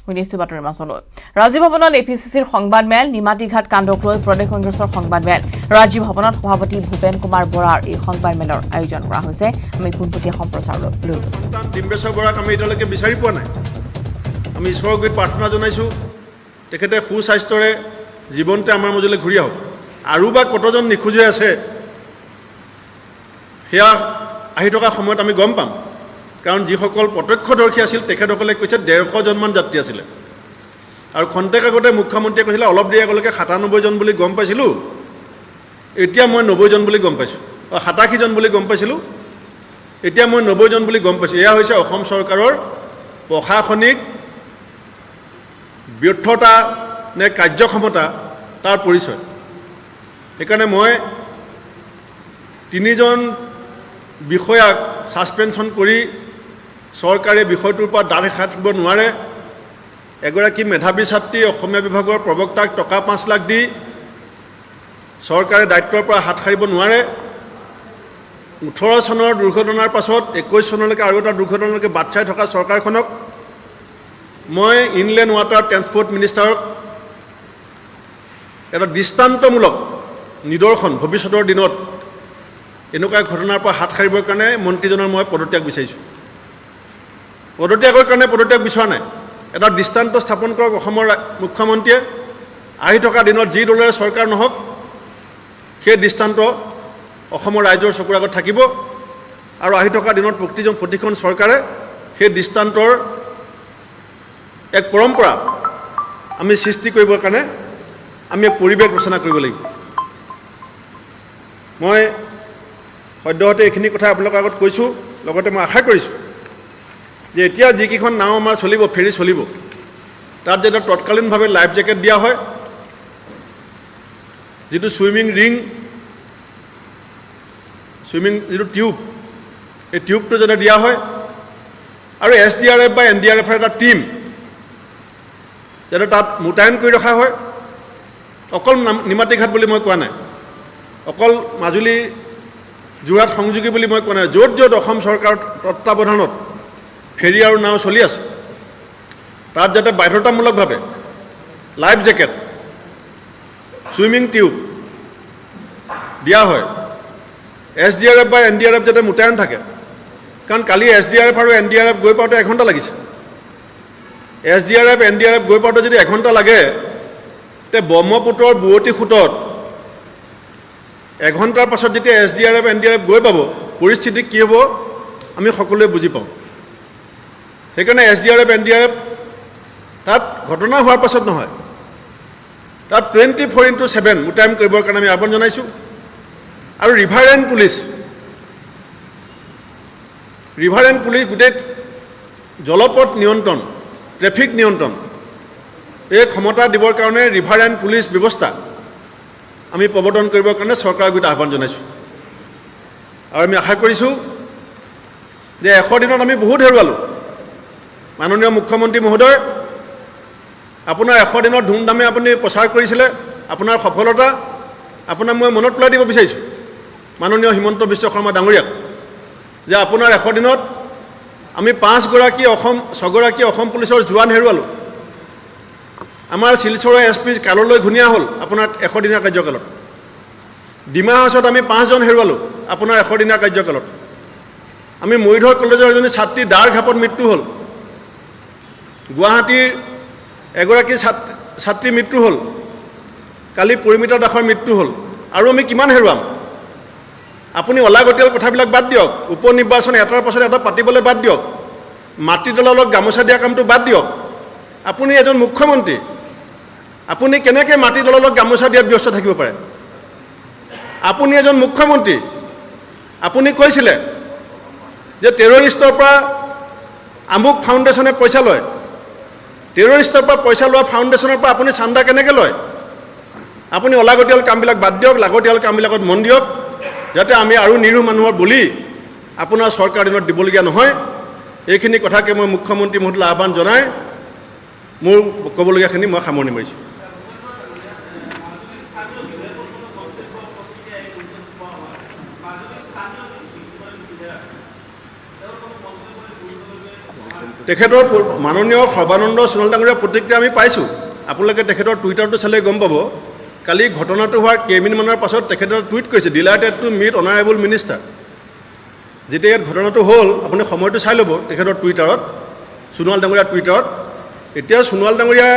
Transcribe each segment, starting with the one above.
শুনিছো বাতৰি মাছলৈ ৰাজীৱ ভৱনত এপিচিচিৰ সংবাদমেল নিমাতীঘাট কাণ্ডক লৈ প্ৰদেশ কংগ্ৰেছৰ সংবাদমেল ৰাজীৱ ভৱনত সভাপতি ভূপেন কুমাৰ বৰাৰ এই সংবাদমেলৰ আয়োজন কৰা হৈছে আমি পোনপটীয়া সম্প্ৰচাৰ লৈ গৈছো ডিম্বেশ্বৰ বৰাক আমি এতিয়ালৈকে বিচাৰি পোৱা নাই আমি ঈশ্বৰৰ গুৰিত প্ৰাৰ্থনা জনাইছো তেখেতে সুস্বাস্থ্যৰে জীৱনতে আমাৰ মাজলৈ ঘূৰি আহক আৰু বা কতজন নিখোজ হৈ আছে সেয়া আহি থকা সময়ত আমি গম পাম কাৰণ যিসকল প্ৰত্যক্ষদৰ্শী আছিল তেখেতসকলে কৈছে 150 জনমান যাত্ৰী আছিলে আৰু খন্তেক আগতে মুখ্যমন্ত্ৰীয়ে কৈছিলে অলপ দেৰি আগলৈকে 97 জন বুলি গম পাইছিলোঁ এতিয়া মই 90 জন বুলি গম পাইছোঁ 87 জন বুলি গম পাইছিলোঁ এতিয়া মই 90 জন বুলি গম পাইছোঁ এয়া হৈছে অসম চৰকাৰৰ প্ৰশাসনিক ব্যৰ্থতা নে কাৰ্যক্ষমতা তাৰ পৰিচয় সেইকাৰণে মই 3 জন বিষয়াক সাসপেনশন কৰি চৰকাৰে বিষয়টোৰ পৰা দাঁত খাটিব নোৱাৰে এগৰাকী মেধাৱী ছাত্ৰী অসমীয়া বিভাগৰ প্ৰবক্তাক টকা 5 লাখ দি চৰকাৰে দায়িত্বৰ পৰা হাত সাৰিব নোৱাৰে 18 চনৰ দুৰ্ঘটনাৰ পাছত 21 চনলৈকে আৰু এটা দুৰ্ঘটনালৈকে বাট চাই থকা চৰকাৰখনক মই ইনলেণ্ড ৱাটাৰ ট্ৰান্সপৰ্ট মিনিষ্টাৰক এটা দৃষ্টান্তমূলক নিদৰ্শন ভৱিষ্যতৰ দিনত এনেকুৱা ঘটনাৰ পৰা হাত সাৰিবৰ কাৰণে মন্ত্ৰীজনৰ মই পদত্যাগ বিচাৰিছোঁ পদত্যাগৰ কাৰণে পদত্যাগ বিচৰা নাই এটা দৃষ্টান্ত স্থাপন কৰক অসমৰ মুখ্যমন্ত্ৰীয়ে আহি থকা দিনত যি দলেৰে চৰকাৰ নহওক সেই দৃষ্টান্ত অসমৰ ৰাইজৰ চকুৰ আগত থাকিব আৰু আহি থকা দিনত প্ৰতিখন চৰকাৰে সেই দৃষ্টান্তৰ এক পৰম্পৰা আমি সৃষ্টি কৰিবৰ কাৰণে আমি এক পৰিৱেশ ৰচনা কৰিব লাগিব মই সদ্যহতে এইখিনি কথা আপোনালোকৰ আগত কৈছোঁ লগতে মই আশা কৰিছোঁ যে এতিয়া যিকেইখন নাও আমাৰ চলিব ফেৰী চলিব তাত যেনে তৎকালীনভাৱে লাইফ জেকেট দিয়া হয় যিটো ছুইমিং ৰিং যিটো টিউব এই টিউবটো যাতে দিয়া হয় আৰু SDRF বা NDRFৰ এটা টীম যাতে তাত মোতায়েন কৰি ৰখা হয় অকল নিমাতীঘাট বুলি মই কোৱা নাই অকল মাজুলী যোৰহাট সংযোগী বুলি মই কোৱা নাই য'ত য'ত অসম চৰকাৰৰ তত্ত্বাৱধানত ফেৰী আৰু নাও চলি আছে তাত যাতে বাধ্যতামূলকভাৱে লাইফ জেকেট ছুইমিং টিউব দিয়া হয় SDRF বা NDRF যাতে মোতায়েন থাকে কাৰণ কালি SDRF আৰু NDRF গৈ পাওঁতে 1 ঘণ্টা লাগিছে SDRF NDRF গৈ পাওঁতে যদি 1 ঘণ্টা লাগে তে ব্ৰহ্মপুত্ৰৰ বুৱতী সোঁতত 1 ঘণ্টাৰ পাছত যেতিয়া SDRF NDRF গৈ পাব পৰিস্থিতি কি হ'ব আমি সকলোৱে বুজি পাওঁ সেইকাৰণে SDRF NDRF তাত ঘটনা হোৱাৰ পাছত নহয় তাত 24/7 মোতায়েন কৰিবৰ কাৰণে আমি আহ্বান জনাইছোঁ আৰু ৰিভাৰ এণ্ড পুলিচ গোটেই জলপথ নিয়ন্ত্ৰণ ট্ৰেফিক নিয়ন্ত্ৰণ এই ক্ষমতা দিবৰ কাৰণে ৰিভাৰ এণ্ড পুলিচ ব্যৱস্থা আমি প্ৰৱৰ্তন কৰিবৰ কাৰণে চৰকাৰৰ গুৰিত আহ্বান জনাইছোঁ আৰু আমি আশা কৰিছোঁ যে 100 দিনত আমি বহুত হেৰুৱালোঁ মাননীয় মুখ্যমন্ত্ৰী মহোদয় আপোনাৰ 100 দিনত ধুমধামে আপুনি প্ৰচাৰ কৰিছিলে আপোনাৰ সফলতা আপোনাক মই মনত পেলাই দিব বিচাৰিছোঁ মাননীয় হিমন্ত বিশ্ব শৰ্মা ডাঙৰীয়াক যে আপোনাৰ 100 দিনত আমি 6 গৰাকী অসম পুলিচৰ জোৱান হেৰুৱালোঁ আমাৰ শিলচৰৰ SP কাললৈ ঘূণীয়া হ'ল আপোনাৰ 100 দিনীয়া কাৰ্যকালত ডিমা হাউচত আমি 5 জন হেৰুৱালোঁ আপোনাৰ 100 দিনীয়া কাৰ্যকালত আমি মৰিধৰ কলেজৰ এজনী ছাত্ৰী দাঁৰ ঘাপত মৃত্যু হ'ল গুৱাহাটীৰ এগৰাকী ছাত্ৰীৰ মৃত্যু হ'ল কালি পৰিমিতা দাসৰ মৃত্যু হ'ল আৰু আমি কিমান হেৰুৱাম আপুনি অলাগতিয়াল কথাবিলাক বাদ দিয়ক উপনিৰ্বাচন এটাৰ পাছত এটা পাতিবলৈ বাদ দিয়ক মাটি দলালক গামোচা দিয়া কামটো বাদ দিয়ক আপুনি এজন মুখ্যমন্ত্ৰী আপুনি কেনেকৈ মাটি দলালক গামোচা দিয়াত ব্যস্ত থাকিব পাৰে আপুনি এজন মুখ্যমন্ত্ৰী আপুনি কৈছিলে যে টেৰৰিষ্টৰ পৰা আমুক ফাউণ্ডেশ্যনে পইচা লয় টেৰৰিষ্টৰ পৰা পইচা লোৱা ফাউণ্ডেশ্যনৰ পৰা আপুনি চান্দা কেনেকৈ লয় আপুনি অলাগতিয়াল কামবিলাক বাদ দিয়ক লাগতিয়াল কামবিলাকত মন দিয়ক যাতে আমি আৰু নিৰীহ মানুহৰ বলি আপোনাৰ চৰকাৰ দিনত দিবলগীয়া নহয় এইখিনি কথাকে মই মুখ্যমন্ত্ৰী মহোদয়লৈ আহ্বান জনাই মোৰ ক'বলগীয়াখিনি মই সামৰণি মাৰিছোঁ তেখেতৰ মাননীয় সৰ্বানন্দ সোণোৱাল ডাঙৰীয়াৰ প্ৰতিক্ৰিয়া আমি পাইছোঁ। আপোনালোকে তেখেতৰ টুইটাৰটো চালে গম পাব। কালি ঘটনাটো হোৱাৰ কেইমিনিটমানৰ পাছত তেখেতৰ টুইট কৰিছে, delighted to meet honourable minister. যেতিয়া ইয়াত ঘটনাটো হ'ল আপুনি সময়টো চাই ল'ব তেখেতৰ টুইটাৰত, সোণোৱাল ডাঙৰীয়াৰ টুইটাৰত। এতিয়া সোণোৱাল ডাঙৰীয়া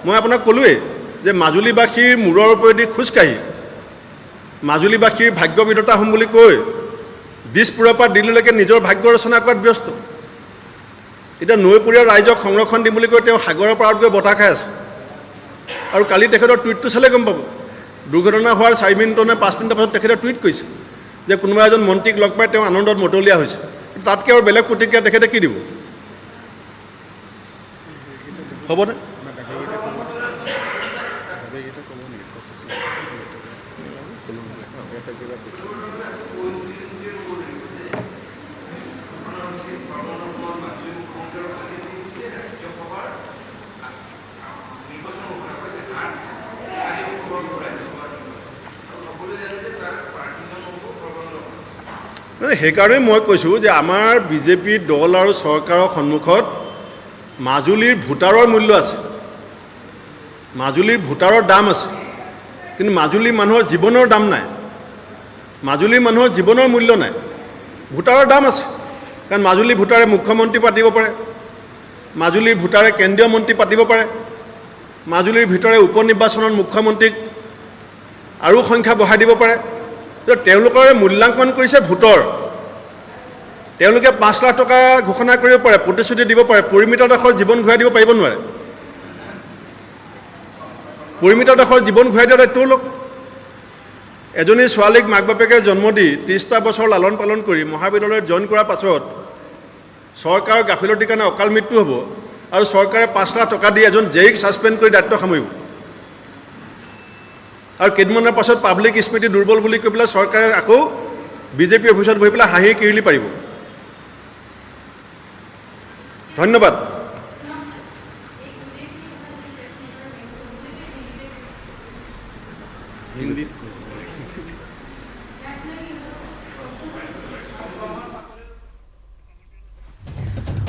মই আপোনাক ক'লোৱেই যে মাজুলীবাসীৰ মূৰৰ ওপৰেদি খোজকাঢ়ি মাজুলীবাসীৰ ভাগ্য বিধাতা হ'ম বুলি কৈ দিছপুৰৰ পৰা দিল্লীলৈকে নিজৰ ভাগ্য ৰচনা কৰাত ব্যস্ত। এতিয়া নৈপৰীয়া ৰাইজক সংৰক্ষণ দিম বুলি কৈ তেওঁ সাগৰৰ পাৰত গৈ বতাহ খাই আছে। আৰু কালি তেখেতৰ টুইটটো চালে গম পাব, দুৰ্ঘটনা হোৱাৰ 4 মিনিট নে 5 মিনিটৰ পাছত তেখেতে টুইট কৰিছে যে কোনোবা এজন মন্ত্ৰীক লগ পাই তেওঁ আনন্দত মতলীয়া হৈছে। তাতকৈ আৰু বেলেগ প্ৰতিক্ৰিয়া তেখেতে কি দিব? হ'বনে? সেইকাৰণে মই কৈছোঁ যে আমাৰ বিজেপি দল আৰু চৰকাৰৰ সন্মুখত মাজুলীৰ ভোটাৰৰ মূল্য আছে, মাজুলীৰ ভোটাৰৰ দাম আছে, কিন্তু মাজুলী মানুহৰ জীৱনৰ দাম নাই, মাজুলী মানুহৰ জীৱনৰ মূল্য নাই। ভোটাৰৰ দাম আছে, কাৰণ মাজুলী ভোটাৰে মুখ্যমন্ত্ৰী পাতিব পাৰে, মাজুলীৰ ভোটাৰে কেন্দ্ৰীয় মন্ত্ৰী পাতিব পাৰে, মাজুলীৰ ভিতৰে উপ নিৰ্বাচনত মুখ্যমন্ত্ৰীক আৰু সংখ্যা বঢ়াই দিব পাৰে। তেওঁলোকৰ মূল্যাংকন কৰিছে ভোটৰ। তেওঁলোকে 5 লাখ টকা ঘোষণা কৰিব পাৰে, প্ৰতিশ্ৰুতি দিব পাৰে, পৰিমিত দেশৰ জীৱন ঘূৰাই দিব পাৰিব নোৱাৰে। পৰিমিত দেশৰ জীৱন ঘূৰাই দিয়া তেওঁলোক। এজনী ছোৱালীক মাক বাপেকে জন্ম দি 30টা বছৰ লালন পালন কৰি মহাবিদ্যালয়ত জইন কৰাৰ পাছত চৰকাৰৰ গাফিলতিৰ কাৰণে অকাল মৃত্যু হ'ব আৰু চৰকাৰে 5 লাখ টকা দি এজন জেইক ছাছপেণ্ড কৰি দায়িত্ব সামৰিব। আৰু কেইদিনমানৰ পাছত পাব্লিক স্মৃতি দুৰ্বল বুলি কৈ পেলাই চৰকাৰে আকৌ বিজেপি অফিচত বহি পেলাই হাঁহি কিৰিলি পাৰিব। ধন্যবাদ।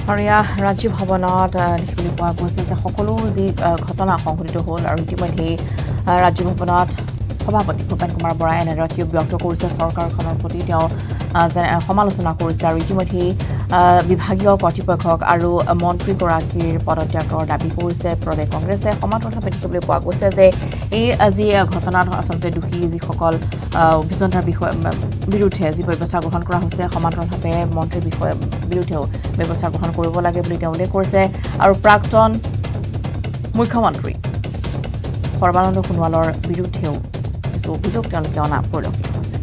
আৰু এয়া ৰাজ্যিক ভৱনত দেখিবলৈ পোৱা গৈছে যে সকলো যি ঘটনা সংঘটিত হ'ল আৰু ইতিমধ্যেই ৰাজ্যিক ভৱনত সভাপতি ভূপেন কুমাৰ বৰাই এনেদৰে ব্যক্ত কৰিছে চৰকাৰখনৰ প্ৰতি। তেওঁ সমালোচনা কৰিছে আৰু ইতিমধ্যেই বিভাগীয় কৰ্তৃপক্ষক আৰু মন্ত্ৰীগৰাকীৰ পদত্যাগৰ দাবী কৰিছে প্ৰদেশ কংগ্ৰেছে। সমান্তৰালভাৱে দেখিবলৈ পোৱা গৈছে যে এই যি ঘটনাত আচলতে দোষী যিসকল অভিযন্তাৰ বিৰুদ্ধে যি ব্যৱস্থা গ্ৰহণ কৰা হৈছে, সমান্তৰালভাৱে মন্ত্ৰীৰ বিৰুদ্ধেও ব্যৱস্থা গ্ৰহণ কৰিব লাগে বুলি তেওঁ উল্লেখ কৰিছে। আৰু প্ৰাক্তন মুখ্যমন্ত্ৰী সৰ্বানন্দ সোণোৱালৰ বিৰুদ্ধেও কিছু অভিযোগ তেওঁলোকে অনা পৰিলক্ষিত হৈছে।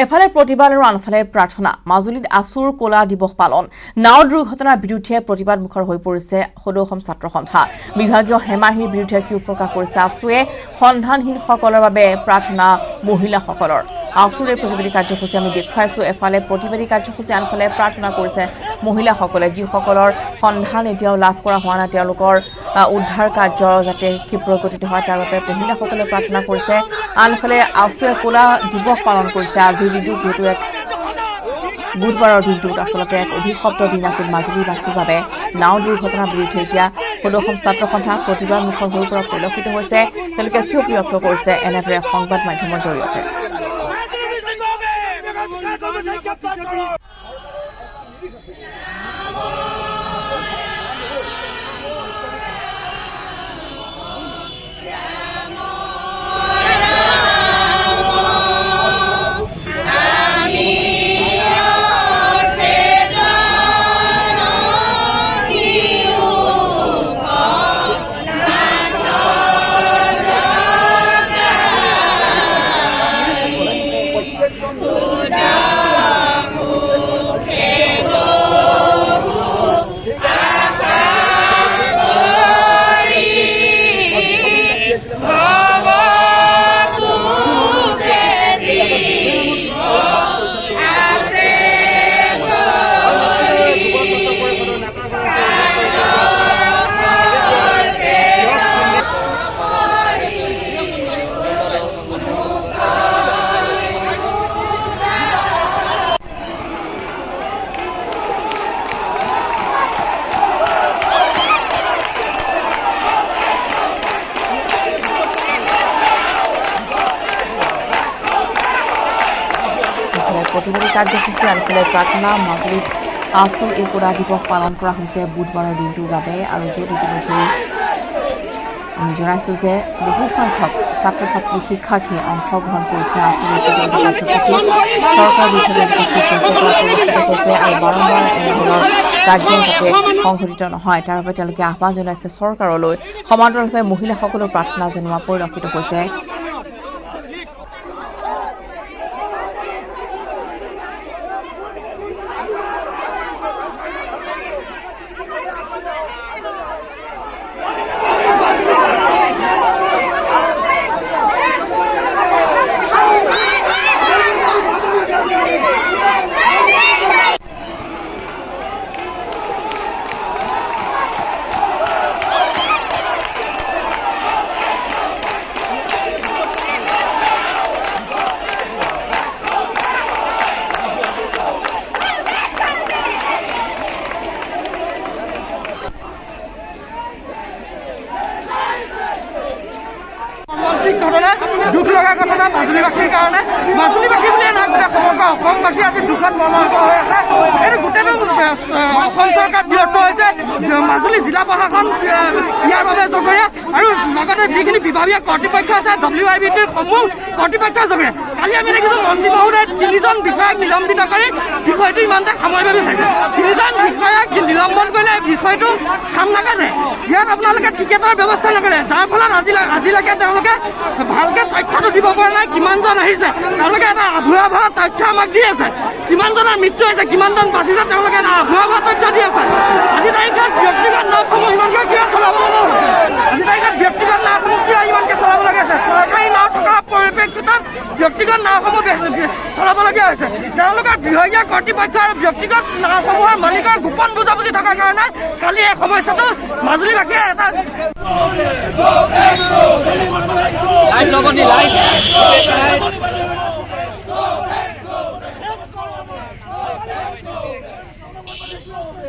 এফালে প্ৰতিবাদ আৰু আনফালে প্ৰাৰ্থনা। মাজুলীত আছুৰ কলা দিৱস পালন। নাও দুৰ্ঘটনাৰ বিৰুদ্ধে প্ৰতিবাদ মুখৰ হৈ পৰিছে সদৌ অসম ছাত্ৰ সন্থা। বিভাগীয় হেমাহিৰ বিৰুদ্ধে ক্ষোভ প্ৰকাশ কৰিছে আছুৱে। সন্ধানহীনসকলৰ বাবে প্ৰাৰ্থনা মহিলাসকলৰ। আছুৰ এই প্ৰতিবাদী কাৰ্যসূচী আমি দেখুৱাইছোঁ। এফালে প্ৰতিবাদী কাৰ্যসূচী, আনফালে প্ৰাৰ্থনা কৰিছে মহিলাসকলে, যিসকলৰ সন্ধান এতিয়াও লাভ কৰা হোৱা নাই, তেওঁলোকৰ উদ্ধাৰ কাৰ্য যাতে ক্ষীপ্ৰ গতিত হয় তাৰ বাবে মহিলাসকলে প্ৰাৰ্থনা কৰিছে। আনফালে আছুৱে কলা দিৱস পালন কৰিছে আজিৰ দিনটো, যিহেতু এক বুধবাৰৰ দিনটোত আচলতে এক অভিশপ্ত দিন আছিল মাজুলীবাসীৰ বাবে। নাও দুৰ্ঘটনাৰ বিৰুদ্ধে এতিয়া সদৌ অসম ছাত্ৰ সন্থা প্ৰতিবাদ মুখৰ হৈ পৰা পৰিলক্ষিত হৈছে। তেওঁলোকে ক্ষোভ ব্যক্ত কৰিছে এনেদৰে সংবাদ মাধ্যমৰ জৰিয়তে। প্ৰতিবাদী কাৰ্যসূচী আনফালে প্ৰাৰ্থনা মাজুলীত আছু একতা দিৱস পালন কৰা হৈছে বুধবাৰৰ দিনটোৰ বাবে আৰু য'ত ইতিমধ্যে আমি জনাইছোঁ যে বহু সংখ্যক ছাত্ৰ ছাত্ৰী শিক্ষাৰ্থীয়ে অংশগ্ৰহণ কৰিছে আছু একতা কাৰ্যসূচীত চৰকাৰ বিভাগে পৰিলক্ষিত হৈছে আৰু বাৰম্বাৰ এনেধৰণৰ কাৰ্য যাতে সংঘটিত নহয় তাৰ বাবে তেওঁলোকে আহ্বান জনাইছে চৰকাৰলৈ সমান্তৰালভাৱে মহিলাসকলৰ প্ৰাৰ্থনা জনোৱা পৰিলক্ষিত হৈছে দুখ লগা ঘটনা মাজুলীবাসীৰ কাৰণে মাজুলীবাসী বুলিয়ে নহয় গোটেই সমগ্ৰ অসমবাসী আজি দুখত মৰ্মাহত হৈ আছে এইটো গোটেইটো অসম চৰকাৰ ব্যৰ্থ হৈছে মাজুলী জিলা প্ৰশাসন ইয়াৰ বাবে জগৰীয়া আৰু লগতে যিখিনি বিভাগীয় কৰ্তৃপক্ষ আছে WIBTৰ সমূহ কৰ্তৃপক্ষৰ জগৰীয়া কালি আমি দেখিছোঁ মন্ত্ৰী মহোদয়ে 3জন বিষয়াক নিলম্বিত কৰি বিষয়টো ইমানতে সামৰিব বিচাৰিছে 3জন বিষয়াক নিলম্বন কৰিলে বিষয়টো খাম নাকাটে ইয়াত আপোনালোকে টিকেটৰ ব্যৱস্থা নকৰে যাৰ ফলত আজিলৈকে তেওঁলোকে ভালকে তথ্যটো দিব পৰা নাই কিমানজন আহিছে তেওঁলোকে এটা আভুৱা তথ্য আমাক দি আছে কিমানজনৰ মৃত্যু হৈছে কিমানজন বাচিছে তেওঁলোকে এটা আভুৱা তথ্য দি আছে আজি তাৰিখত ব্যক্তিগত নাওসমূহ ইমানকৈ কিয় চলাব আজি তাৰিখত ব্যক্তিগত নাওসমূহ কিয় ইমানকৈ চলাবলগীয়া হৈছে চৰকাৰী নাও থকা পৰিপ্ৰেক্ষিতত ব্যক্তিগত নাওসমূহ চলাবলগীয়া হৈছে তেওঁলোকৰ বিভাগীয় কৰ্তৃপক্ষ আৰু ব্যক্তিগত নাওসমূহৰ মালিকৰ গোপন বুজাবুজি থকাৰ কাৰণে কালি এই সমস্যাটো মাজুলীবাসীয়ে এটা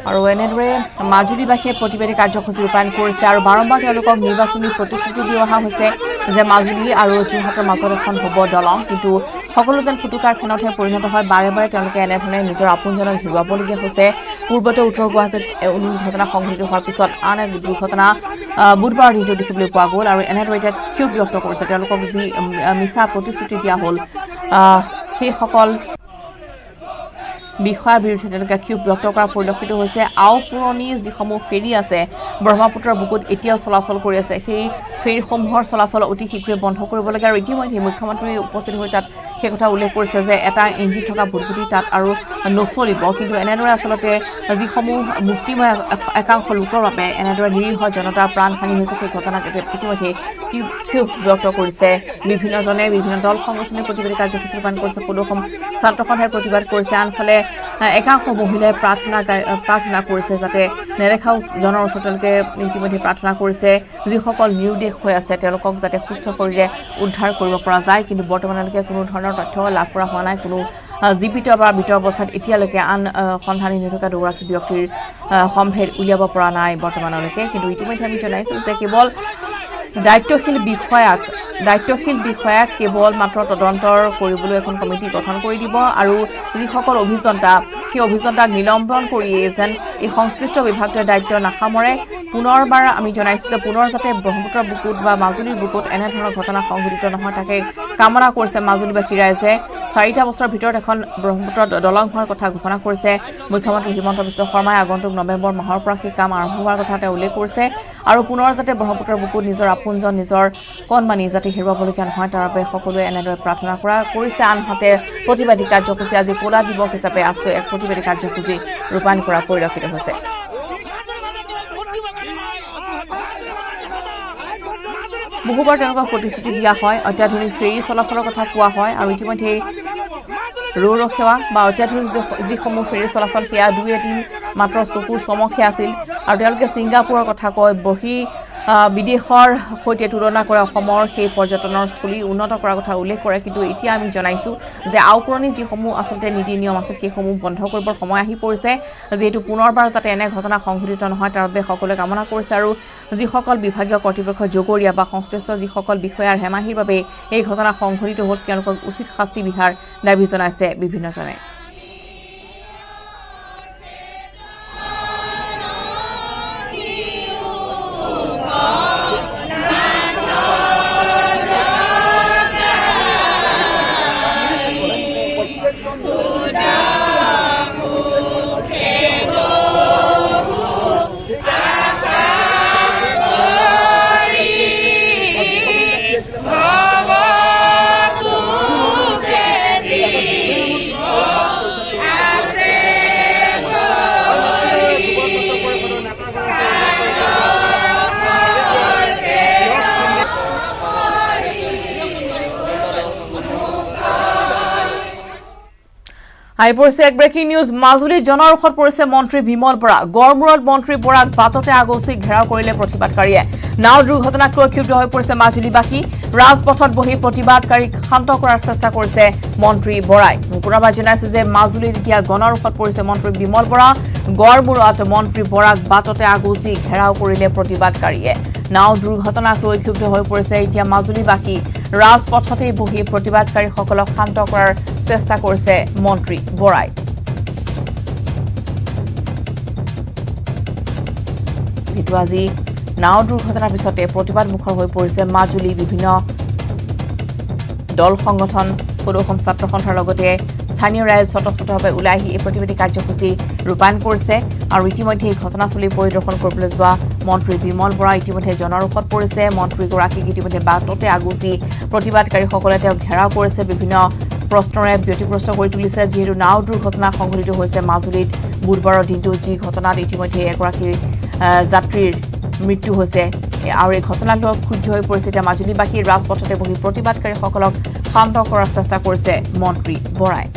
আৰু এনেদৰে মাজুলীবাসীয়ে প্ৰতিবাদী কাৰ্যসূচী ৰূপায়ণ কৰিছে আৰু বাৰম্বাৰ তেওঁলোকক নিৰ্বাচনী প্ৰতিশ্ৰুতি দি অহা হৈছে যে মাজুলী আৰু যোৰহাটৰ মাজত এখন হ'ব দলং কিন্তু সকলো যেন ফুটুকাৰ ফেনতহে পৰিণত হয় বাৰে বাৰে তেওঁলোকে এনেধৰণে নিজৰ আপোনজনক হেৰুৱাবলগীয়া হৈছে পূৰ্বতে উত্তৰ গুৱাহাটীত দুৰ্ঘটনা সংঘটিত হোৱাৰ পিছত আন এক দুৰ্ঘটনা বুধবাৰৰ দিনটো দেখিবলৈ পোৱা গ'ল আৰু এনেদৰে এতিয়া ক্ষোভ ব্যক্ত কৰিছে তেওঁলোকক যি মিছা প্ৰতিশ্ৰুতি দিয়া হ'ল সেইসকল বিষয়াৰ বিৰুদ্ধে তেওঁলোকে ক্ষোভ ব্যক্ত কৰা পৰিলক্ষিত হৈছে আও পুৰণি যিসমূহ ফেৰী আছে ব্ৰহ্মপুত্ৰৰ বুকুত এতিয়াও চলাচল কৰি আছে সেই ফেৰীসমূহৰ চলাচল অতি শীঘ্ৰে বন্ধ কৰিব লাগে আৰু ইতিমধ্যে মুখ্যমন্ত্ৰী উপস্থিত হৈ তাত সেই কথা উল্লেখ কৰিছে যে এটা ইঞ্জিন থকা বুটবুটি তাত আৰু নচলিব কিন্তু এনেদৰে আচলতে যিসমূহ মুষ্টিময় একাংশ লোকৰ বাবে এনেদৰে নিৰীহ জনতাৰ প্ৰাণহানি হৈছে সেই ঘটনাক ইতিমধ্যে ক্ষোভ ব্যক্ত কৰিছে বিভিন্নজনে বিভিন্ন দল সংগঠনে প্ৰতিবাদী কাৰ্যসূচী ৰূপায়ণ কৰিছে প্ৰদৰ্শন ছাত্ৰ সন্থাই প্ৰতিবাদ কৰিছে আনফালে একাংশ মহিলাই প্ৰাৰ্থনা কৰিছে যাতে নেদেখাও জনৰ ওচৰত তেওঁলোকে ইতিমধ্যে প্ৰাৰ্থনা কৰিছে যিসকল নিৰুদ্দেশ হৈ আছে তেওঁলোকক যাতে সুস্থ শৰীৰে উদ্ধাৰ কৰিব পৰা যায় কিন্তু বৰ্তমানলৈকে কোনো ধৰণৰ তথ্য লাভ কৰা হোৱা নাই কোনো জীৱিত বা মৃত অৱস্থাত এতিয়ালৈকে আন সন্ধানী নথকা দুগৰাকী ব্যক্তিৰ সম্ভেদ উলিয়াব পৰা নাই বৰ্তমানলৈকে কিন্তু ইতিমধ্যে আমি জনাইছোঁ যে কেৱল দায়িত্বশীল বিষয়াক কেৱল মাত্ৰ তদন্তৰ কৰিবলৈ এখন কমিটি গঠন কৰি দিব আৰু যিসকল অভিযন্তা সেই অভিযন্তাক নিলম্বন কৰিয়ে যেন এই সংশ্লিষ্ট বিভাগটোৱে দায়িত্ব নাসামৰে পুনৰবাৰ আমি জনাইছোঁ যে পুনৰ যাতে ব্ৰহ্মপুত্ৰৰ বুকুত বা মাজুলীৰ বুকুত এনেধৰণৰ ঘটনা সংঘটিত নহয় তাকে কামনা কৰিছে মাজুলীবাসী ৰাইজে 4টা বছৰৰ ভিতৰত এখন ব্ৰহ্মপুত্ৰত দলং হোৱাৰ কথা ঘোষণা কৰিছে মুখ্যমন্ত্ৰী হিমন্ত বিশ্ব শৰ্মাই আগন্তুক নৱেম্বৰ মাহৰ পৰা সেই কাম আৰম্ভ হোৱাৰ কথা তেওঁ উল্লেখ কৰিছে আৰু পুনৰ যাতে ব্ৰহ্মপুত্ৰৰ বুকুত নিজৰ আপোনজন নিজৰ কণমানি যাতে হেৰুৱাবলগীয়া নহয় তাৰ বাবে সকলোৱে এনেদৰে প্ৰাৰ্থনা কৰিছে আনহাতে প্ৰতিবাদী কাৰ্যসূচী আজি ক'লা দিৱস হিচাপে আছু এক প্ৰতিবাদী কাৰ্যসূচী ৰূপায়ণ কৰা পৰিলক্ষিত হৈছে বহুবাৰ তেওঁলোকক প্ৰতিশ্ৰুতি দিয়া হয় অত্যাধুনিক ফেৰী চলাচলৰ কথা কোৱা হয় আৰু ইতিমধ্যে ৰো সেৱা বা অত্যাধুনিক যিসমূহ ফেৰী চলাচল সেয়া 2-3 মাত্ৰ চকুৰ চমকহে আছিল আৰু তেওঁলোকে ছিংগাপুৰৰ কথা কয় বহি বিদেশৰ সৈতে তুলনা কৰে অসমৰ সেই পৰ্যটনৰ স্থলী উন্নত কৰাৰ কথা উল্লেখ কৰে কিন্তু এতিয়া আমি জনাইছো যে আউপুৰণি যিসমূহ আচলতে নীতি নিয়ম আছিল সেইসমূহ বন্ধ কৰিবৰ সময় আহি পৰিছে যেহেতু পুনৰবাৰ যাতে এনে ঘটনা সংঘটিত নহয় তাৰ বাবে সকলোৱে কামনা কৰিছে আৰু যিসকল বিভাগীয় কৰ্তৃপক্ষ জগৰীয়া বা সংশ্লিষ্ট যিসকল বিষয়াৰ হেমাহিৰ বাবে এই ঘটনা সংঘটিত হ'ল তেওঁলোকক উচিত শাস্তি বিহাৰ দাবী জনাইছে বিভিন্নজনে আই পৰিছে এক ব্ৰেকিং নিউজ মাজুলী জনৰক্ষত পৰিছে মন্ত্ৰী বিমল বৰা গড়মূৰত মন্ত্ৰী বৰাক বাটতে আগচি ঘেৰাও কৰিলে প্ৰতিবাদকাৰীয়ে নাও দুৰ্ঘটনাক লৈ ক্ষুব্ধ হৈ পৰিছে মাজুলীবাসী ৰাজপথত বহি প্ৰতিবাদকাৰীক শান্ত কৰাৰ চেষ্টা কৰিছে মন্ত্ৰী বৰাই পুনৰবাৰ জনাইছো যে মাজুলীত এতিয়া গণৰক্ষত পৰিছে মন্ত্ৰী বিমল বৰা গড়মূৰত মন্ত্ৰী বৰাক বাটতে আগচি ঘেৰাও কৰিলে প্ৰতিবাদকাৰীয়ে নাও দুৰ্ঘটনাক লৈ ক্ষুব্ধ হৈ পৰিছে এতিয়া মাজুলীবাসী ৰাজপথতে বহি প্ৰতিবাদকাৰীসকলক শান্ত কৰাৰ চেষ্টা কৰিছে মন্ত্ৰী বৰাই যেটো আজি নাও দুৰ্ঘটনাৰ পিছতে প্ৰতিবাদমুখৰ হৈ পৰিছে মাজুলী বিভিন্ন দল সংগঠন সদৌ ছাত্ৰ সন্থাৰ লগতে স্থানীয় ৰাইজ স্বতঃস্ফূৰ্তভাৱে ওলাই আহি এই প্ৰতিবাদী কাৰ্যসূচী ৰূপায়ণ কৰিছে আৰু ইতিমধ্যে এই ঘটনাস্থলী পৰিদৰ্শন কৰিবলৈ যোৱা মন্ত্ৰী বিমল বৰা ইতিমধ্যে জনৰক্ষত পৰিছে মন্ত্ৰীগৰাকীক ইতিমধ্যে বাটতে আগচি প্ৰতিবাদকাৰীসকলে তেওঁক ঘেৰাও কৰিছে বিভিন্ন প্ৰশ্নৰে ব্যতিগ্ৰস্ত কৰি তুলিছে যিহেতু নাও দুৰ্ঘটনা সংঘটিত হৈছে মাজুলীত বুধবাৰৰ দিনটো যি ঘটনাত ইতিমধ্যে এগৰাকী যাত্ৰীৰ মৃত্যু হৈছে আৰু এই ঘটনাক লৈ ক্ষুব্ধ হৈ পৰিছে এতিয়া মাজুলীবাসীৰ ৰাজপথতে বহি প্ৰতিবাদকাৰীসকলক শান্ত কৰাৰ চেষ্টা কৰিছে মন্ত্ৰী বৰাই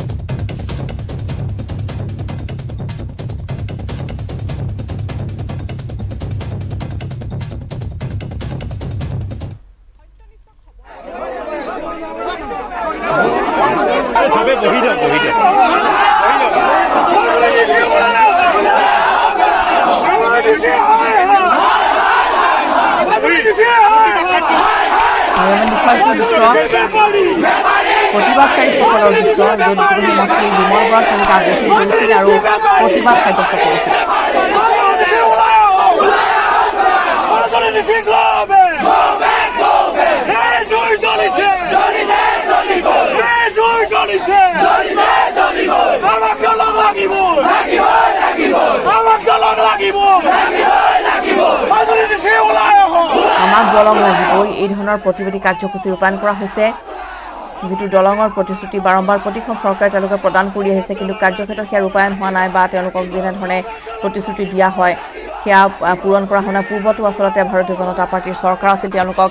প্ৰতিবাদকাৰীসকলৰ দৃশ্য য'ত মন্ত্ৰী বিমল বৰাক তেওঁলোকে আগচি কৰিছিল আৰু প্ৰতিবাদ সাব্যস্ত কৰিছিল আমাক দলং লাগিবই এই ধৰণৰ প্ৰতিবাদী কাৰ্যসূচী ৰূপায়ণ কৰা হৈছে যেটো দলঙৰ প্ৰতিশ্ৰুতি বাৰম্বাৰ প্ৰতিখন চৰকাৰে তেওঁলোকে প্ৰদান কৰি আহিছে কিন্তু কাৰ্যক্ষেত্ৰত সেয়া ৰূপায়ণ হোৱা নাই বা তেওঁলোকক যেনেধৰণে প্ৰতিশ্ৰুতি দিয়া হয় সেয়া পূৰণ কৰা হোৱা নাই পূৰ্বতো আচলতে ভাৰতীয় জনতা পাৰ্টিৰ চৰকাৰ আছিল তেওঁলোকক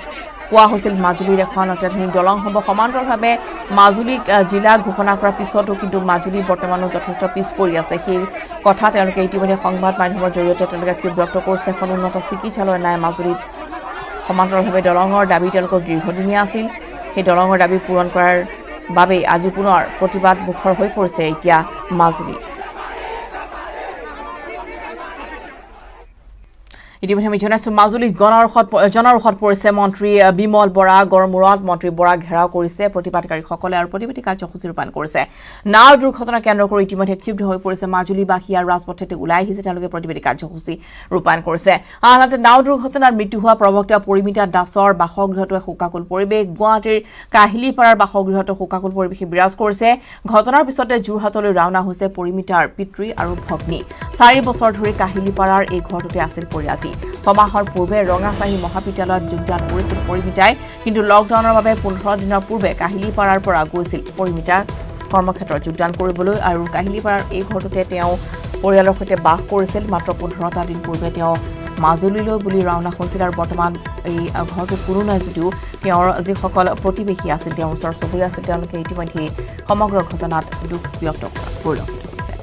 কোৱা হৈছিল মাজুলীৰ এখন অত্যাধুনিক দলং হ'ব সমান্তৰালভাৱে মাজুলীক জিলা ঘোষণা কৰাৰ পিছতো কিন্তু মাজুলী বৰ্তমানো যথেষ্ট পিছ পৰি আছে সেই কথা তেওঁলোকে ইতিমধ্যে সংবাদ মাধ্যমৰ জৰিয়তে তেওঁলোকে ক্ষোভ ব্যক্ত কৰিছে এখন উন্নত চিকিৎসালয় নাই মাজুলীত সমান্তৰালভাৱে দলঙৰ দাবী তেওঁলোকৰ দীৰ্ঘদিনীয়া আছিল সেই দলঙৰ দাবী পূৰণ কৰাৰ বাবে আজি পুনৰ প্ৰতিবাদ মুখৰ হৈ পৰিছে এতিয়া মাজুলী ইতিমধ্যে আমি জনাইছো মাজুলীত জনৰক্ষত পৰিছে মন্ত্ৰী বিমল বৰা গড়মূৰত মন্ত্ৰী বৰা ঘেৰাও কৰিছে প্ৰতিবাদকাৰীসকলে আৰু প্ৰতিবাদী কাৰ্যসূচী ৰূপায়ণ কৰিছে নাও দুৰ্ঘটনা কেন্দ্ৰ কৰি ইতিমধ্যে ক্ষুব্ধ হৈ পৰিছে মাজুলীবাসী আৰু ৰাজপথতে ওলাই আহিছে তেওঁলোকে প্ৰতিবাদী কাৰ্যসূচী ৰূপায়ণ কৰিছে আনহাতে নাও দুৰ্ঘটনাত মৃত্যু হোৱা প্ৰবক্তা পৰিমিতা দাসৰ বাসগৃহটোৱে শোকাকুল পৰিৱেশ গুৱাহাটীৰ কাহিলীপাৰাৰ বাসগৃহটো শোকাকুল পৰিৱেশে বিৰাজ কৰিছে ঘটনাৰ পিছতে যোৰহাটলৈ ৰাওনা হৈছে পৰিমিতাৰ পিতৃ আৰু ভগ্নী 4 বছৰ ধৰি কাহিলীপাৰাৰ এই ঘৰটোতে আছিল পৰিয়ালটি সমাহৰ পূৰ্বে ৰঙাচাহী মহাবিদ্যালয়ত যোগদান কৰিছিল পৰিমিতাই কিন্তু লকডাউনৰ বাবে 15 দিনৰ পূৰ্বে কাহিলীপাৰাৰ পৰা গৈছিল পৰিমিতা কৰ্মক্ষেত্ৰত যোগদান কৰিবলৈ আৰু কাহিলীপাৰাৰ এই ঘৰটোতে তেওঁ পৰিয়ালৰ সৈতে বাস কৰিছিল মাত্ৰ 15টা দিন পূৰ্বে তেওঁ মাজুলীলৈ বুলি ৰাওনা হৈছিল আৰু বৰ্তমান এই ঘৰটো কোনো নাই যদিও তেওঁৰ যিসকল প্ৰতিবেশী আছিল তেওঁৰ ওচৰ চুবুৰীয়া আছিল তেওঁলোকে ইতিমধ্যে সমগ্ৰ ঘটনাত দুখ ব্যক্ত কৰিছে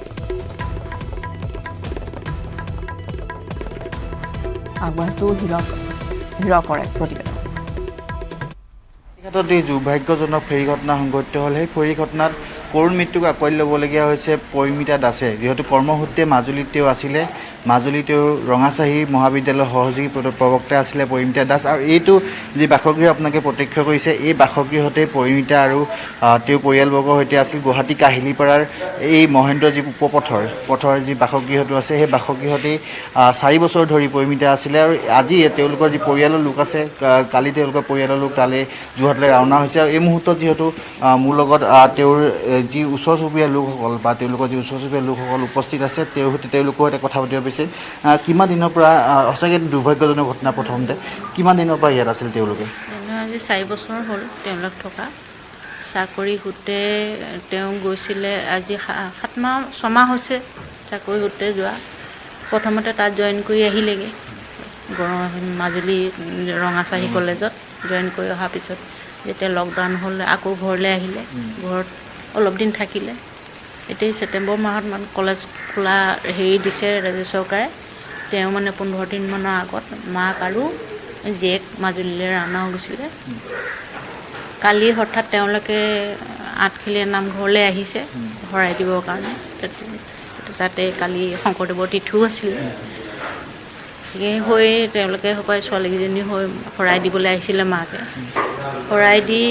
আগবাঢ়িছো হিৰক হীৰকৰে প্ৰতিবেদন ক্ষেত্ৰত এই দুৰ্ভাগ্যজনক ফেৰী ঘটনা সংঘটিত হ'ল সেই ফেৰী ঘটনাত কৰুণ মৃত্যুক আঁকোৱালি ল'বলগীয়া হৈছে পৰিমিতা দাসে যিহেতু কৰ্মসূত্ৰে মাজুলীত তেওঁ আছিলে মাজুলী তেওঁ ৰঙাচাহী মহাবিদ্যালয়ৰ সহযোগী প্ৰবক্তা আছিলে পৰিমিতা দাস আৰু এইটো যি বাসগৃহ আপোনালোকে প্ৰত্যক্ষ কৰিছে এই বাসগৃহতে পৰিমিতা আৰু তেওঁৰ পৰিয়ালবৰ্গৰ সৈতে আছিল গুৱাহাটী কাহিলীপাৰাৰ এই মহেন্দ্ৰ যি পথৰ যি বাসগৃহটো আছে সেই বাসগৃহতেই 4 বছৰ ধৰি পৰিমিতা আছিলে আৰু আজি তেওঁলোকৰ যি পৰিয়ালৰ লোক আছে কালি তেওঁলোকৰ পৰিয়ালৰ লোক তালৈ যোৰহাটলৈ ৰাওনা হৈছে আৰু এই মুহূৰ্তত যিহেতু মোৰ লগত তেওঁৰ যি ওচৰ চুবুৰীয়া লোকসকল বা তেওঁলোকৰ যি ওচৰ চুবুৰীয়া লোকসকল উপস্থিত আছে তেওঁলোকৰ সৈতে কথা পাতিব বিচাৰিছে কিমান দিনৰ পৰা সঁচাকৈ দুৰ্ভাগ্যজনক ঘটনা প্ৰথমতে কিমান দিনৰ পৰা ইয়াত আছিল তেওঁলোকে আজি 4 বছৰ হ'ল তেওঁলোক থকা চাকৰি সূত্ৰে তেওঁ গৈছিলে আজি 7 মাহ 6 মাহ হৈছে চাকৰি সূত্ৰে যোৱা প্ৰথমতে তাত জইন কৰি আহিলেগৈ মাজুলী ৰঙাচাহী কলেজত জইন কৰি অহাৰ পিছত যেতিয়া লকডাউন হ'ল আকৌ ঘৰলৈ আহিলে ঘৰত অলপ দিন থাকিলে এতিয়া ছেপ্টেম্বৰ মাহত মানে কলেজ খোলা হেৰি দিছে ৰাজ্য চৰকাৰে তেওঁ মানে 15 দিনমানৰ আগত মাক আৰু জীয়েক মাজুলীলৈ ৰাওনা হৈ গৈছিলে কালি হঠাৎ তেওঁলোকে আঠখেলীয়া নামঘৰলৈ আহিছে শৰাই দিবৰ কাৰণে তাতে কালি শংকৰদেৱৰ তিথিও আছিলে সেই হৈ তেওঁলোকে সবাই ছোৱালীকেইজনী হৈ শৰাই দিবলৈ আহিছিলে মাকে শৰাই দি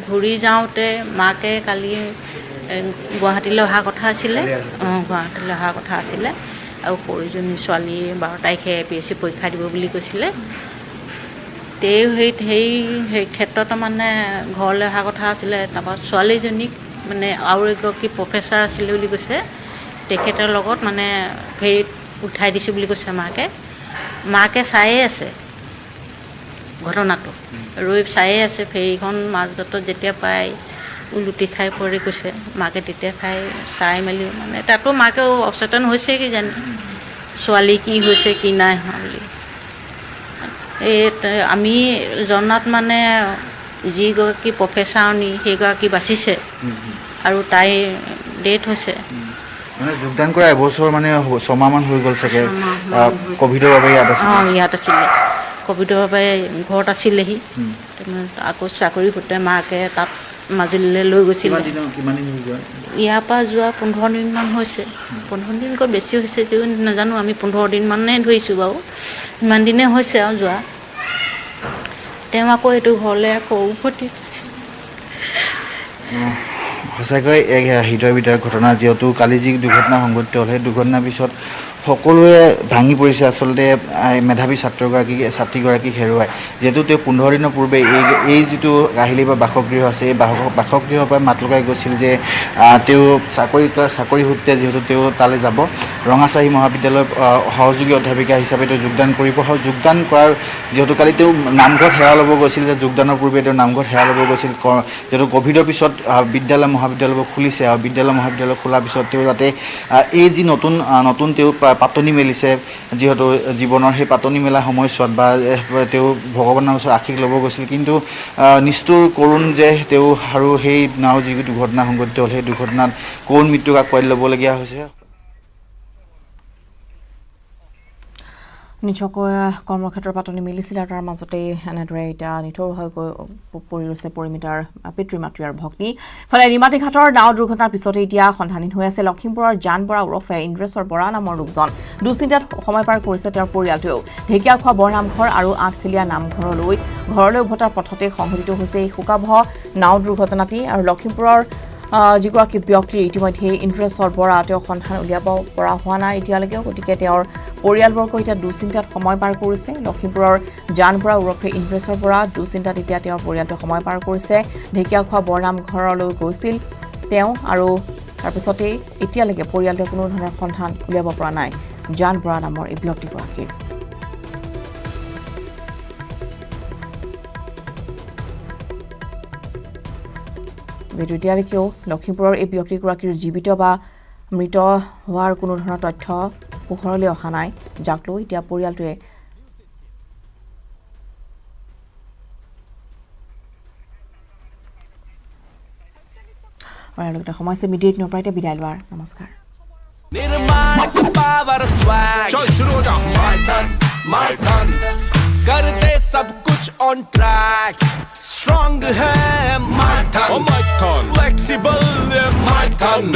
ঘূৰি যাওঁতে মাকে কালি গুৱাহাটীলৈ অহা কথা আছিলে আৰু সৰুজনী ছোৱালী 12 তাৰিখে APSC পৰীক্ষা দিব বুলি কৈছিলে তেওঁ সেই ক্ষেত্ৰত মানে ঘৰলৈ অহা কথা আছিলে তাৰপৰা ছোৱালীজনীক মানে আৰু এগৰাকী প্ৰফেচাৰ আছিলে বুলি কৈছে তেখেতৰ লগত মানে ফেৰীত উঠাই দিছোঁ বুলি কৈছে মাকে চায়ে আছে ঘটনাটো ৰৈ চায়ে আছে ফেৰীখন মাজবাটত যেতিয়া পায় উলুটি খাই পৰি কৈছে মাকে তেতিয়া চাই মেলি মানে তাতো মাকেও অচেতন হৈছে কি জানি ছোৱালী কি হৈছে কি নাই হোৱা বুলি আমি জনাত মানে যিগৰাকী প্ৰফেচাৰনী সেইগৰাকী বাচিছে আৰু তাই ডেথ হৈছে মানে যোগদান কৰা এবছৰ মানে 6 মাহমান হৈ গ'ল চাগে ক'ভিডৰ বাবে ইয়াত আছিলে ক'ভিডৰ বাবে ঘৰত আছিলেহি আকৌ চাকৰি সূত্ৰে মাকে তাত মাজুলীলৈ লৈ গৈছিলে ইয়াৰ পৰা যোৱা 15 দিনমান হৈছে 15 দিনকৈ বেছি হৈছে যদিও নাজানো আমি 15 দিনমানেই ধৰিছোঁ বাৰু ইমান দিনে হৈছে আৰু যোৱা তেওঁ আকৌ এইটো ঘৰলৈ আকৌ উভতি সঁচাকৈ এক হৃদয় বিদায়ক ঘটনা যিহেতু কালি যি দুৰ্ঘটনা সংঘটিত হ'ল সেই দুৰ্ঘটনাৰ পিছত সকলোৱে ভাঙি পৰিছে আচলতে মেধাৱী ছাত্ৰীগৰাকীক হেৰুৱাই যিহেতু তেওঁ 15 দিনৰ পূৰ্বে এই যিটো কাহিলী বা বাসগৃহ আছে এই বাসগৃহৰ পৰা মাত লগাই গৈছিল যে তেওঁ চাকৰি সূত্ৰে যিহেতু তেওঁ তালৈ যাব ৰঙাচাহী মহাবিদ্যালয়ৰ সহযোগী অধ্যাপিকা হিচাপে তেওঁ যোগদান কৰিব আৰু যোগদান কৰাৰ যিহেতু কালি তেওঁ নামঘৰত সেৱা ল'ব গৈছিল যে যোগদানৰ পূৰ্বে তেওঁ নামঘৰত সেৱা ল'ব গৈছিল যিহেতু ক'ভিডৰ পিছত বিদ্যালয় মহাবিদ্যালয়বোৰ খুলিছে আৰু বিদ্যালয় মহাবিদ্যালয় খোলাৰ পিছত তেওঁ যাতে এই যি নতুন তেওঁ পাতনি মেলিছে যিহেতু জীৱনৰ সেই পাতনি মেলা সময়ছোৱাত বা তেওঁ ভগৱানৰ ওচৰত আশীষ ল'ব গৈছিল কিন্তু নিষ্ঠুৰ কৰুণ যে তেওঁ আৰু সেই যি দুৰ্ঘটনা সংঘটিত হ'ল সেই দুৰ্ঘটনাত কৰুণ মৃত্যুক আঁকোৱালি ল'বলগীয়া হৈছে নিচকৈ কৰ্মক্ষেত্ৰৰ পাতনি মিলিছিল আৰু তাৰ মাজতে এনেদৰে এতিয়া নিথৰ হৈ পৰি ৰৈছে পৰিমিতাৰ পিতৃ মাতৃ আৰু ভগ্নী ফলে নিমাতীঘাটৰ নাও দুৰ্ঘটনাৰ পিছতে এতিয়া সন্ধানহীন হৈ আছে লখিমপুৰৰ জান বৰা ওৰফে ইন্দ্ৰেশ্বৰ বৰা নামৰ লোকজন দুশ্চিন্তাত সময় পাৰ কৰিছে তেওঁৰ পৰিয়ালটোৱেও ঢেকীয়াখোৱা বৰনামঘৰ আৰু আঠখেলীয়া নামঘৰলৈ ঘৰলৈ উভতাৰ পথতে সংঘটিত হৈছে এই শোকাবহ নাও দুৰ্ঘটনাটি আৰু লখিমপুৰৰ যিগৰাকী ব্যক্তিৰ ইতিমধ্যে ইন্দ্ৰেশ্বৰ বৰা তেওঁ সন্ধান উলিয়াব পৰা হোৱা নাই এতিয়ালৈকে গতিকে তেওঁৰ পৰিয়ালবৰ্গ এতিয়া দুশ্চিন্তাত সময় পাৰ কৰিছে লখিমপুৰৰ জান বৰা ওৰফে ইন্দ্ৰেশ্বৰ বৰা দুশ্চিন্তাত এতিয়া তেওঁৰ পৰিয়ালটোৱে সময় পাৰ কৰিছে ঢেকীয়াখোৱা বৰনামঘৰলৈ গৈছিল তেওঁ আৰু তাৰপিছতেই এতিয়ালৈকে পৰিয়ালটোৱে কোনো ধৰণৰ সন্ধান উলিয়াব পৰা নাই জান বৰা নামৰ এই ব্যক্তিগৰাকীৰ যদিও এতিয়ালৈকেও লখিমপুৰৰ এই ব্যক্তিগৰাকীৰ জীৱিত বা মৃত হোৱাৰ কোনো ধৰণৰ তথ্য পোহৰলৈ অহা নাই যাক লৈ এতিয়া পৰিয়ালটোৱে লগতে সময় আছে মিডিয়েট নপৰা এতিয়া বিদায় লোৱাৰ নমস্কাৰ निर्माण पावर स्वैग चल शुरू हो जा माय टर्न कर दे सब कुछ ऑन ट्रैक स्ट्रॉन्ग है माइथन फ्लेक्सिबल माइथन